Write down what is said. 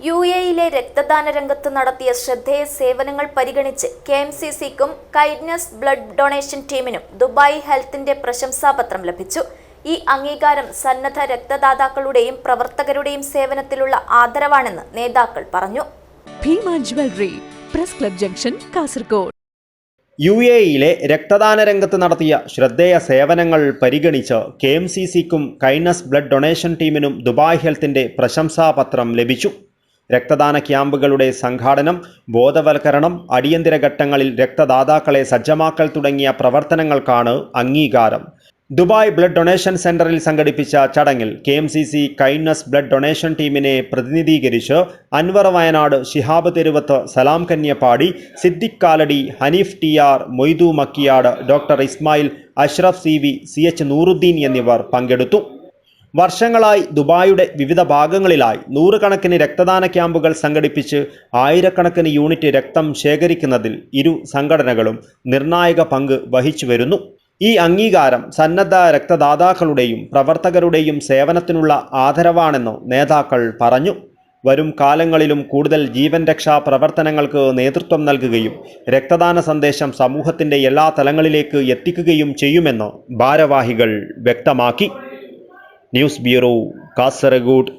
യുഎഇയിലെ രക്തദാന രംഗത്ത് നടത്തിയ ശ്രദ്ധേയ സേവനങ്ങൾ പരിഗണിച്ച് കെഎംസിസിക്കും കൈൻഡ്നസ് ബ്ലഡ് ഡൊണേഷൻ ടീമിനും ദുബായ് ഹെൽത്തിന്റെ പ്രശംസാപത്രം ലഭിച്ചു. ഈ അംഗീകാരം സന്നദ്ധ രക്തദാതാക്കളുടെയും പ്രവർത്തകരുടെയും സേവനത്തിലുള്ള ആദരവാണെന്ന് നേതാക്കൾ പറഞ്ഞു. Bhima jewellery, press club junction, Kasaragod. യുഎഇയിലെ രക്തദാന രംഗത്ത് നടത്തിയ ശ്രദ്ധേയ സേവനങ്ങൾ പരിഗണിച്ച് കെഎംസിസിക്കും കൈൻഡ്നസ് ബ്ലഡ് ഡൊണേഷൻ ടീമിനും ദുബായ് ഹെൽത്തിന്റെ പ്രശംസാപത്രം ലഭിച്ചു. രക്തദാന ക്യാമ്പുകളുടെ സംഘാടനം, ബോധവൽക്കരണം, അടിയന്തര ഘട്ടങ്ങളിൽ രക്തദാതാക്കളെ സജ്ജമാക്കൽ തുടങ്ങിയ പ്രവർത്തനങ്ങൾക്കാണ് അംഗീകാരം. ദുബായ് ബ്ലഡ് ഡൊണേഷൻ സെന്ററിൽ സംഘടിപ്പിച്ച ചടങ്ങിൽ കെഎംസിസി കൈൻഡ്നസ് ബ്ലഡ് ഡൊണേഷൻ ടീമിനെ പ്രതിനിധീകരിച്ച് അൻവർ വയനാട്, ശിഹാബ് തെരുവത്ത്, സലാം കന്യപ്പാടി, സിദ്ദിഖ് കാലടി, ഹനീഫ് ടി.ആർ, മൊയ്തു മക്കിയാട്, ഡോക്ടർ ഇസ്മായിൽ, അഷ്റഫ് സി.വി, സി.എച്ച്. നൂറുദ്ദീൻ എന്നിവർ പങ്കെടുത്തു. വർഷങ്ങളായി ദുബായിയുടെ വിവിധ ഭാഗങ്ങളിലായി നൂറുകണക്കിന് രക്തദാന ക്യാമ്പുകൾ സംഘടിപ്പിച്ച് ആയിരക്കണക്കിന് യൂണിറ്റ് രക്തം ശേഖരിക്കുന്നതിൽ ഇരു സംഘടനകളും നിർണായക പങ്ക് വഹിച്ചു വരുന്നു. ഈ അംഗീകാരം സന്നദ്ധ രക്തദാതാക്കളുടെയും പ്രവർത്തകരുടെയും സേവനത്തിനുള്ള ആദരവാണെന്ന് നേതാക്കൾ പറഞ്ഞു. വരും കാലങ്ങളിലും കൂടുതൽ ജീവൻ രക്ഷാ പ്രവർത്തനങ്ങൾക്ക് നേതൃത്വം നൽകുകയും രക്തദാന സന്ദേശം സമൂഹത്തിൻ്റെ എല്ലാ തലങ്ങളിലേക്ക് എത്തിക്കുകയും ചെയ്യുമെന്ന് ഭാരവാഹികൾ വ്യക്തമാക്കി. News bureau, Kasaragod.